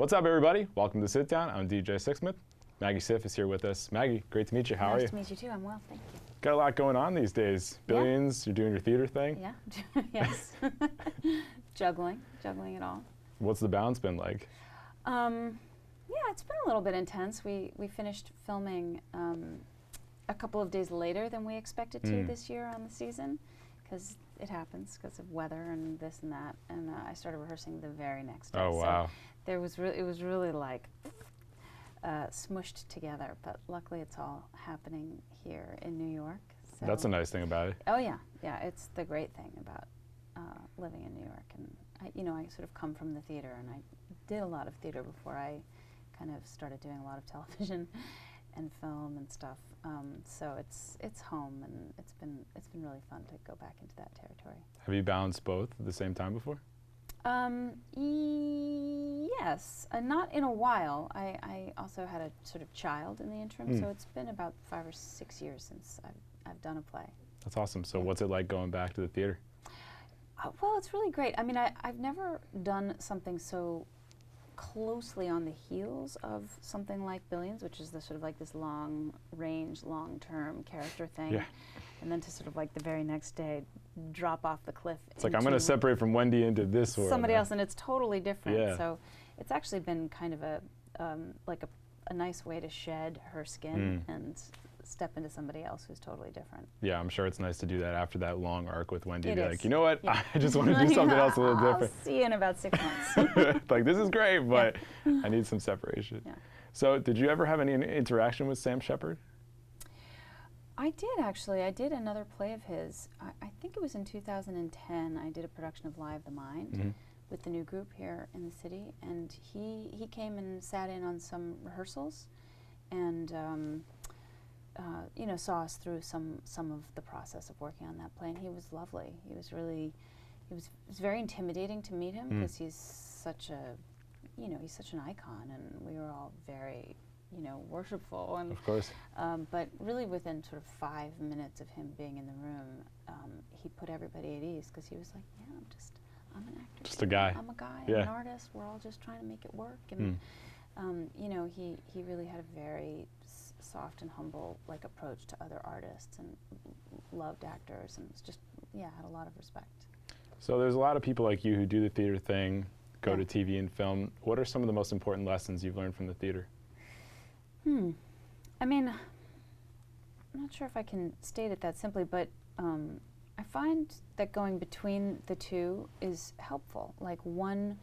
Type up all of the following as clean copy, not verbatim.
What's up, everybody? Welcome to Sit Down. I'm DJ Sixsmith. Maggie Siff is here with us. Maggie, great to meet you. How are you? Nice to meet you too. I'm well, thank you. Got a lot going on these days. Billions, you're doing your theater thing. Yeah, yes. Juggling it all. What's the balance been like? Yeah, it's been a little bit intense. We finished filming a couple of days later than we expected to this year on the season, because it happens because of weather and this and that. And I started rehearsing the very next day. Oh, wow. So it was really like smushed together, but luckily it's all happening here in New York. So That's a nice thing about it. Oh yeah, yeah. It's the great thing about living in New York, and I sort of come from the theater, and I did a lot of theater before I kind of started doing a lot of television and film and stuff. So it's home, and it's been really fun to go back into that territory. Have you balanced both at the same time before? Yes, not in a while. I also had a sort of child in the interim, so it's been about 5 or 6 years since I've done a play. That's awesome. So what's it like going back to the theater? Well, it's really great. I mean, I've never done something so closely on the heels of something like Billions, which is the sort of like this long-range, long-term character thing. Yeah. And then to sort of like the very next day drop off the cliff. It's like, I'm going to separate from Wendy into this world. Somebody else, and it's totally different. Yeah. So it's actually been kind of a nice way to shed her skin and step into somebody else who's totally different. Yeah, I'm sure it's nice to do that after that long arc with Wendy. It is. Like, you know what? Yeah. I just want to do something else a little different. I'll see you in about 6 months. Like, this is great, but I need some separation. Yeah. So did you ever have any interaction with Sam Shephard? I did, actually. I did another play of his. I think it was in 2010. I did a production of Live the Mind with the new group here in the city, and he came and sat in on some rehearsals, and saw us through some of the process of working on that play, and he was lovely. He was very intimidating to meet him, because he's such an icon, and we were all very worshipful, and Of course. but really within sort of 5 minutes of him being in the room, he put everybody at ease, because he was like, yeah, I'm an actor. Just a guy. I'm a guy, Yeah. I'm an artist, we're all just trying to make it work. And he really had a very soft and humble approach to other artists, and loved actors, and was just, had a lot of respect. So there's a lot of people like you who do the theater thing, go to TV and film. What are some of the most important lessons you've learned from the theater? I mean, I'm not sure if I can state it that simply, but I find that going between the two is helpful. Like, one,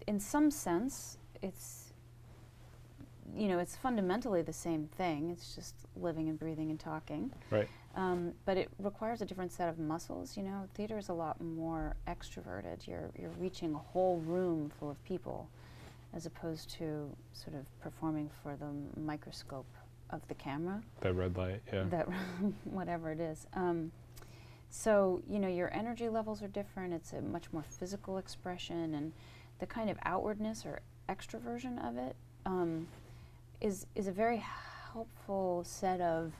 in some sense, it's fundamentally the same thing. It's just living and breathing and talking. Right. But it requires a different set of muscles. Theater is a lot more extroverted. You're reaching a whole room full of people, as opposed to sort of performing for the microscope of the camera. That red light, yeah. That whatever it is. So, your energy levels are different. It's a much more physical expression, and the kind of outwardness or extroversion of it is a very helpful set of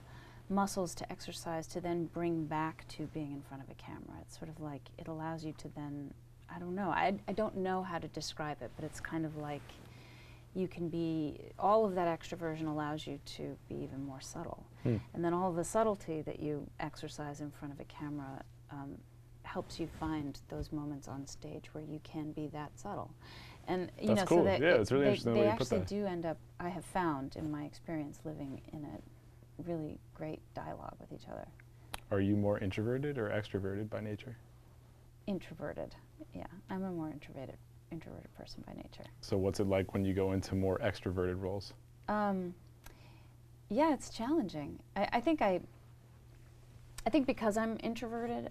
muscles to exercise to then bring back to being in front of a camera. It's sort of like it allows you to then, I don't know, I don't know how to describe it, but it's kind of like you can be, all of that extroversion allows you to be even more subtle. And then all of the subtlety that you exercise in front of a camera helps you find those moments on stage where you can be that subtle. And That's cool. So that it's really interesting the way they you put actually that. do end up, I have found in my experience, living in a really great dialogue with each other. Are you more introverted or extroverted by nature? Introverted, yeah. I'm a more introverted person by nature. So what's it like when you go into more extroverted roles? Yeah, it's challenging. I think because I'm introverted,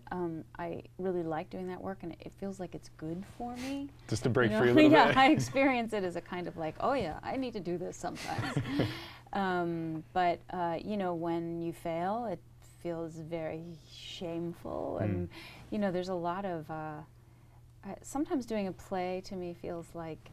I really like doing that work, and it feels like it's good for me. Just to break free a little yeah, bit? I experience it as a kind of like, oh yeah, I need to do this sometimes. But when you fail, it feels very shameful, and there's a lot of, sometimes doing a play to me feels like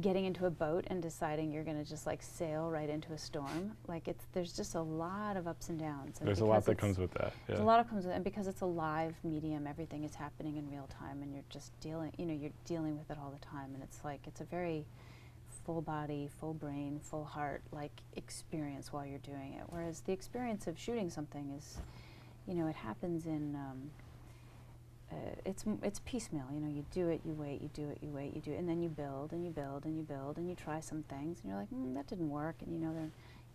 getting into a boat and deciding you're going to just like sail right into a storm. Like there's just a lot of ups and downs. And there's a lot that comes with that. Yeah. There's a lot that comes with it, and because it's a live medium, everything is happening in real time, and you're just dealing, you're dealing with it all the time, and it's like, it's a very full body, full brain, full heart, like experience while you're doing it. Whereas the experience of shooting something is, it happens in, it's piecemeal. You do it, you wait, you do it, you wait, you do it, and then you build and you build and you build and you try some things, and you're like, that didn't work, and then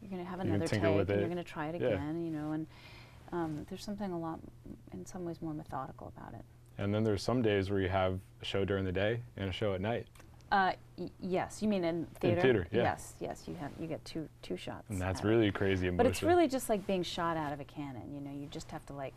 you're going to have another take, and you're going to try it again, and there's something a lot, in some ways, more methodical about it. And then there's some days where you have a show during the day and a show at night. Yes, you mean in theater? In theater, yeah. Yes, you get two shots. And that's really crazy emotion. But it's really just like being shot out of a cannon. You just have to like,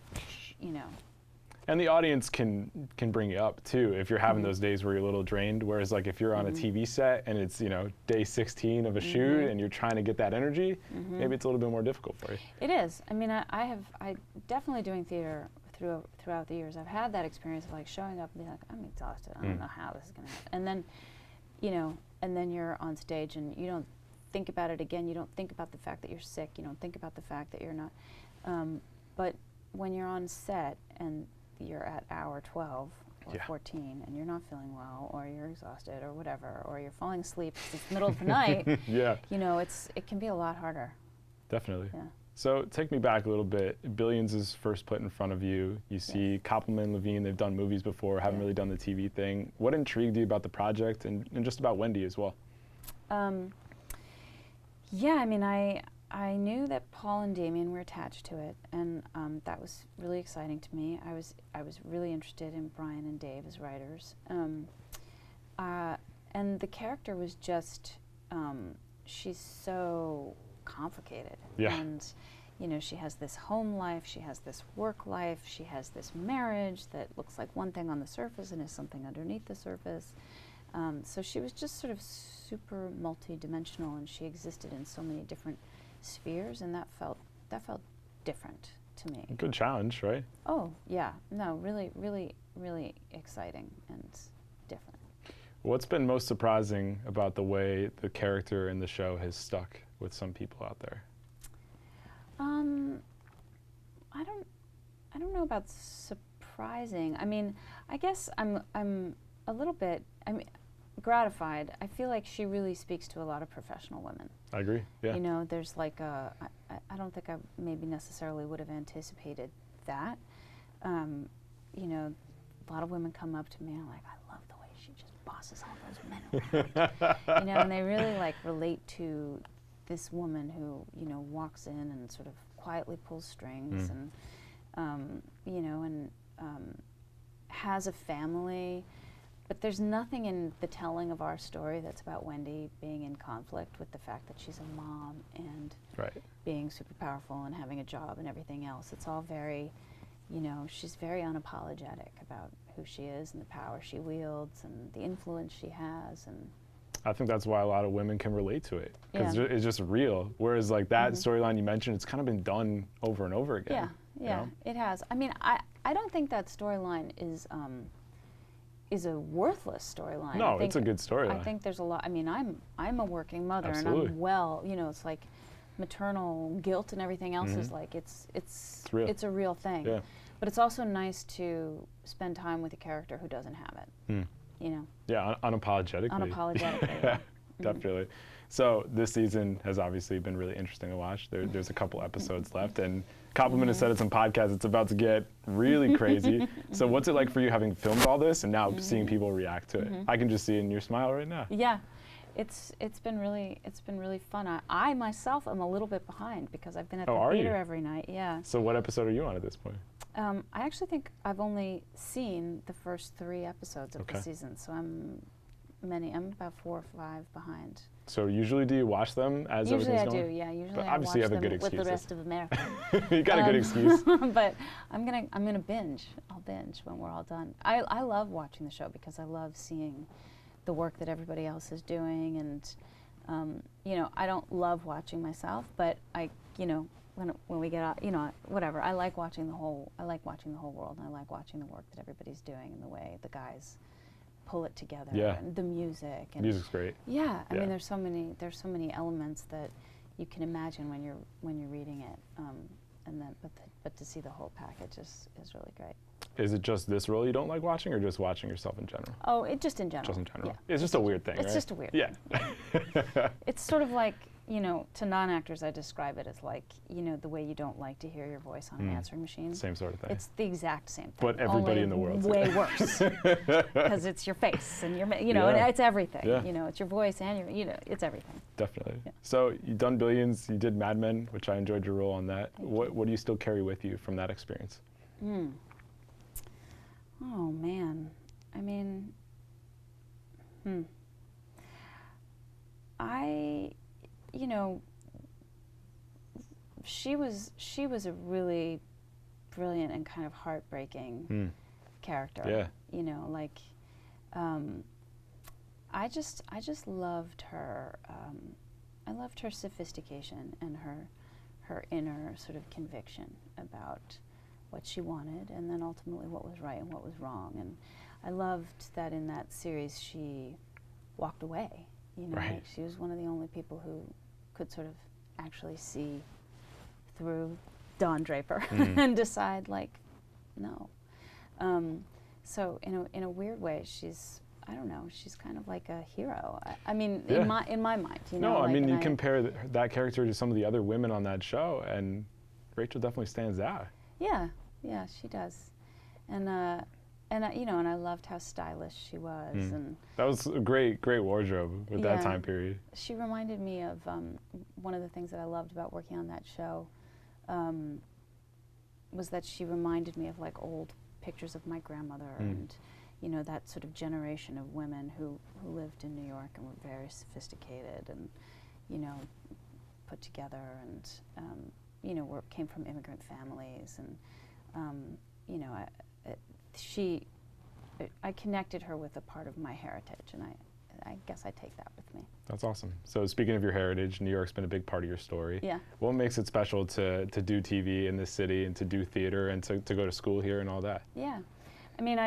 And the audience can bring you up too if you're having those days where you're a little drained. Whereas like if you're on a TV set and it's day 16 of a shoot and you're trying to get that energy, maybe it's a little bit more difficult for you. It is. I mean, I definitely doing theater throughout the years. I've had that experience of like showing up and being like, I'm exhausted. I don't know how this is gonna happen. And then, and then you're on stage and you don't think about it again. You don't think about the fact that you're sick. You don't think about the fact that you're not. But when you're on set and you're at hour 12 or 14 and you're not feeling well, or you're exhausted or whatever, or you're falling asleep, it's the middle of the night, it can be a lot harder. Definitely. Yeah. So take me back a little bit. Billions is first put in front of you. You see Koppelman and Levine, they've done movies before, haven't really done the TV thing. What intrigued you about the project and just about Wendy as well? Yeah, I mean, I knew that Paul and Damien were attached to it, and that was really exciting to me. I was really interested in Brian and Dave as writers, and the character was just she's so complicated, and she has this home life, she has this work life, she has this marriage that looks like one thing on the surface and is something underneath the surface. So she was just sort of super multi-dimensional, and she existed in so many different spheres, and that felt different to me. Good challenge, right? Oh yeah, no, really, really, really exciting and different. What's been most surprising about the way the character in the show has stuck with some people out there? I don't know about surprising. I mean, I guess I'm a little bit gratified. I feel like she really speaks to a lot of professional women. I agree. Yeah. There's like I don't think I maybe necessarily would have anticipated that. A lot of women come up to me and are like, I love the way she just bosses all those men around. And they really like relate to this woman who walks in and sort of quietly pulls strings and has a family. But there's nothing in the telling of our story that's about Wendy being in conflict with the fact that she's a mom and being super powerful and having a job and everything else. It's all very, she's very unapologetic about who she is and the power she wields and the influence she has. And I think that's why a lot of women can relate to it, because it's just real. Whereas like that storyline you mentioned, it's kind of been done over and over again. Yeah, it has. I mean, I don't think that storyline is a worthless storyline. No, it's a good storyline. I think there's a lot. I mean, I'm a working mother, Absolutely. and I'm well. It's like maternal guilt and everything else is like it's real. It's a real thing. Yeah. But it's also nice to spend time with a character who doesn't have it. Yeah, unapologetically. Unapologetically. Definitely. So this season has obviously been really interesting to watch. There's a couple episodes left, and Koppelman has said it's on podcast, it's about to get really crazy. So what's it like for you having filmed all this and now seeing people react to it? I can just see it in your smile right now. Yeah, it's been really fun. I myself am a little bit behind because I've been at the theater every night. Yeah. So what episode are you on at this point? I actually think I've only seen the first 3 episodes of the season, so I'm about 4 or 5 behind. So usually do you watch them as everything's going? Usually I do, yeah. Usually but I obviously watch you have a them good with excuse. the rest of America. You got a good excuse. But I'm gonna binge. I'll binge when we're all done. I love watching the show because I love seeing the work that everybody else is doing, and I don't love watching myself, but when we get out, whatever. I like watching the whole world, and I like watching the work that everybody's doing and the way the guys pull it together. Yeah. And the music. And Music's great. Yeah, I Yeah. mean, there's so many elements that you can imagine when you're reading it, and then but to see the whole package is really great. Is it just this role you don't like watching, or just watching yourself in general? Oh, it just in general. Just in general. Yeah. It's just a weird thing, It's right? just a weird yeah. thing. It's sort of like, to non-actors, I describe it as like, the way you don't like to hear your voice on an answering machine. Same sort of thing. It's the exact same thing. But everybody only in the world. way worse. Because it's your face and and it's everything. Yeah. It's your voice and it's everything. Definitely. Yeah. So you've done Billions, you did Mad Men, which I enjoyed your role on that. What do you still carry with you from that experience? Oh man, I mean, she was a really brilliant and kind of heartbreaking character. Yeah. I just loved her. I loved her sophistication and her inner sort of conviction about what she wanted, and then ultimately what was right and what was wrong. And I loved that in that series she walked away. Right. Like she was one of the only people who could sort of actually see through Don Draper and decide, like, no. So in a weird way, she's, I don't know, she's kind of like a hero. I mean, Yeah. in my mind, No, like, I mean, you compare that character to some of the other women on that show, and Rachel definitely stands out. Yeah, she does, and I loved how stylish she was, and that was a great wardrobe with that time period. She reminded me of one of the things that I loved about working on that show, was that she reminded me of like old pictures of my grandmother and that sort of generation of women who lived in New York and were very sophisticated and put together and came from immigrant families and I connected her with a part of my heritage, and I guess I take that with me. That's awesome. So speaking of your heritage, New York's been a big part of your story. Yeah. What makes it special to do TV in this city and to do theater and to go to school here and all that? Yeah. I mean,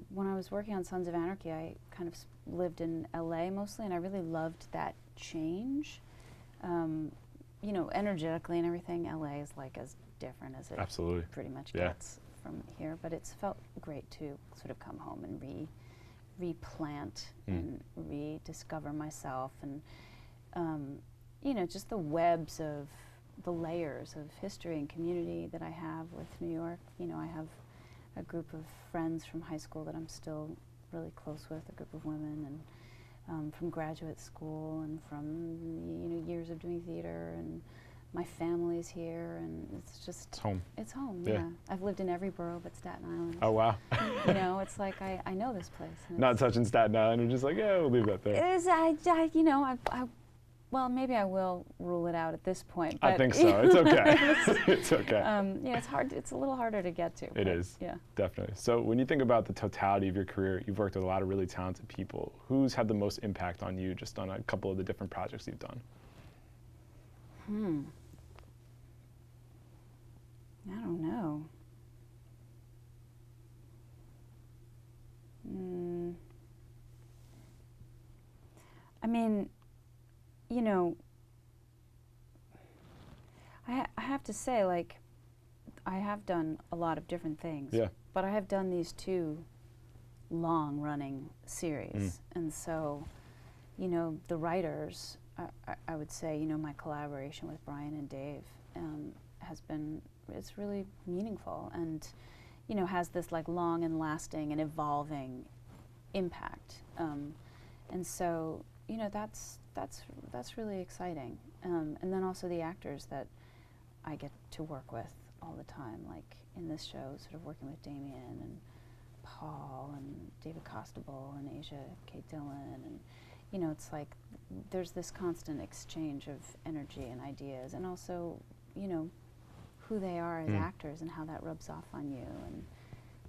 when I was working on Sons of Anarchy, I kind of lived in LA mostly, and I really loved that change. Energetically and everything, LA is like as different as it Absolutely. pretty much gets from here, but it's felt great to sort of come home and replant and rediscover myself and just the webs of the layers of history and community that I have with New York. I have a group of friends from high school that I'm still really close with, a group of women, and from graduate school and from years of doing theater, and my family's here, and it's just It's home. It's home. Yeah. Yeah. I've lived in every borough but Staten Island. Oh wow. It's like I know this place. And Not touching Staten Island, you're just like, yeah, we'll leave that there. it is, well, maybe I will rule it out at this point. I But think so. It's okay. It's okay. it's hard. It's a little harder to get to. It is. Yeah. Definitely. So when you think about the totality of your career, you've worked with a lot of really talented people. Who's had the most impact on you just on a couple of the different projects you've done? I don't know. I mean, I have to say, like, I have done a lot of different things. Yeah. But I have done these two long-running series. And so, the writers, I would say, my collaboration with Brian and Dave has been, it's really meaningful and, has this like long and lasting and evolving impact. And so, that's really exciting. And then also the actors that I get to work with all the time, like in this show, sort of working with Damien and Paul and David Costabile and Asia Kate Dillon, and it's like there's this constant exchange of energy and ideas, and also who they are as actors and how that rubs off on you. And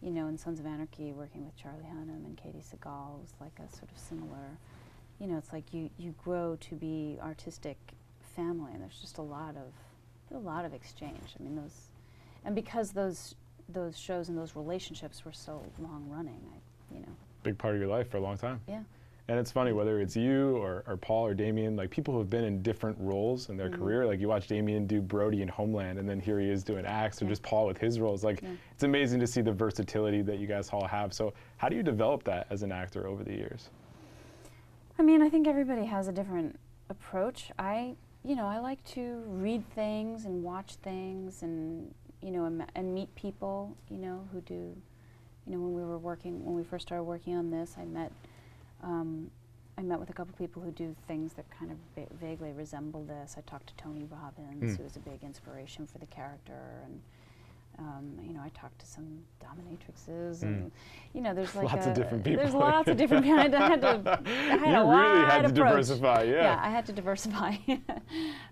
in Sons of Anarchy, working with Charlie Hunnam and Katie Seagal was like a sort of similar. It's like you grow to be artistic family, and there's just a lot of exchange. I mean, because those shows and those relationships were so long running, big part of your life for a long time. Yeah. And it's funny, whether it's you or Paul or Damien, like people who have been in different roles in their career, like you watch Damien do Brody in Homeland, and then here he is doing Axe, or just Paul with his roles. Like, it's amazing to see the versatility that you guys all have. So how do you develop that as an actor over the years? I mean, I think everybody has a different approach. I like to read things and watch things and, and meet people, who do, when we first started working on this, I met with a couple people who do things that kind of vaguely resemble this. I talked to Tony Robbins, who was a big inspiration for the character, and I talked to some dominatrixes, and there's like lots of different people. There's lots of different kinds. I had a you wide really had to approach. Diversify, yeah. Yeah, I had to diversify,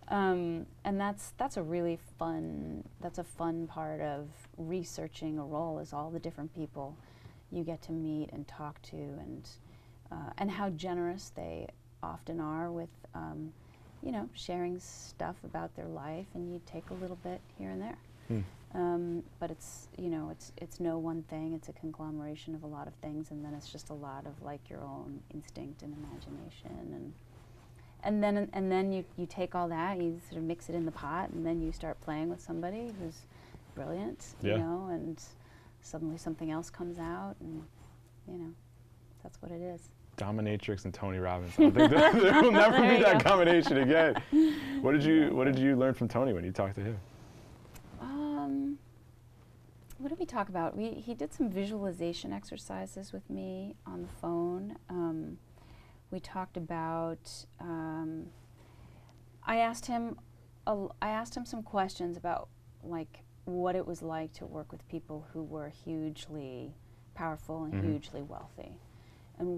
and that's a really fun. That's a fun part of researching a role, is all the different people you get to meet and talk to, and how generous they often are with, sharing stuff about their life, and you take a little bit here and there. But it's no one thing. It's a conglomeration of a lot of things, and then it's just a lot of like your own instinct and imagination, and then you take all that, you sort of mix it in the pot, and then you start playing with somebody who's brilliant, and suddenly something else comes out, and that's what it is. Dominatrix and Tony Robbins. I don't think there will never be that combination again. What did you learn from Tony when you talked to him? What did we talk about? He did some visualization exercises with me on the phone. We talked about. I asked him some questions about like what it was like to work with people who were hugely powerful and hugely wealthy, and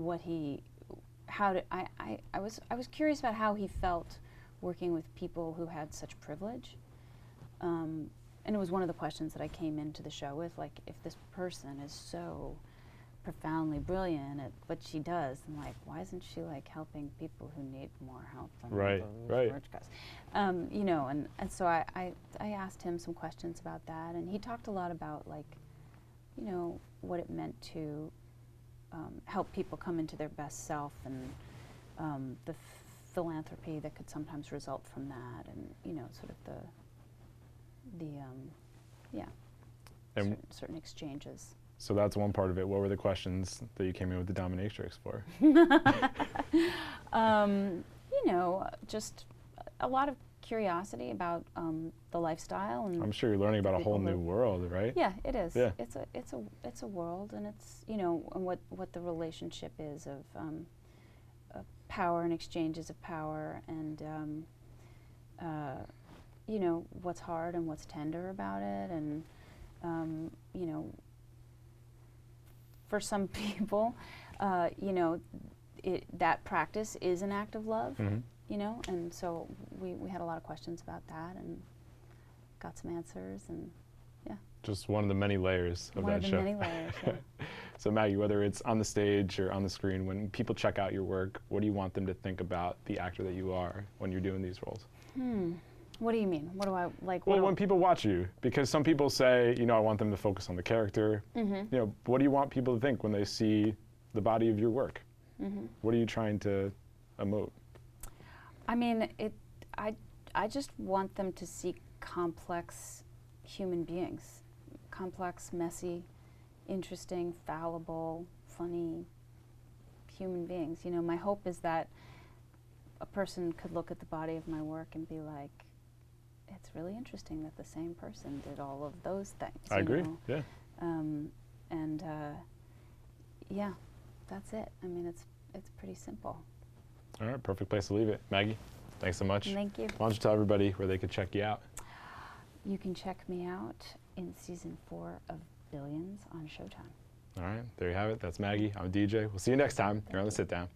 I was curious about how he felt working with people who had such privilege. And it was one of the questions that I came into the show with, like, if this person is so profoundly brilliant at what she does, and like, why isn't she like helping people who need more help than right. rich guys? And so I asked him some questions about that, and he talked a lot about like, what it meant to help people come into their best self, and the philanthropy that could sometimes result from that, and sort of the certain exchanges. So that's one part of it. What were the questions that you came in with the dominatrix for? Just a lot of curiosity about the lifestyle, and I'm sure you're learning about a whole new world, right? Yeah, it is. Yeah. It's a world, and it's and what the relationship is of power and exchanges of power, and what's hard and what's tender about it, and for some people, that practice is an act of love, and so we had a lot of questions about that, and got some answers, and just one of the many layers of that show. One of the many layers. Yeah. So Maggie, whether it's on the stage or on the screen, when people check out your work, what do you want them to think about the actor that you are when you're doing these roles? What do you mean? What do I like? Well, when people watch you, because some people say, I want them to focus on the character. What do you want people to think when they see the body of your work? What are you trying to emote? I mean, I just want them to see complex human beings, complex, messy, interesting, fallible, funny human beings. My hope is that a person could look at the body of my work and be like, it's really interesting that the same person did all of those things. I agree. Yeah. Yeah, that's it. I mean, it's pretty simple. All right, perfect place to leave it. Maggie, thanks so much. Thank you. Why don't you tell everybody where they could check you out? You can check me out in season 4 of Billions on Showtime. All right, there you have it. That's Maggie. I'm a DJ. We'll see you next time here on The Sit Down.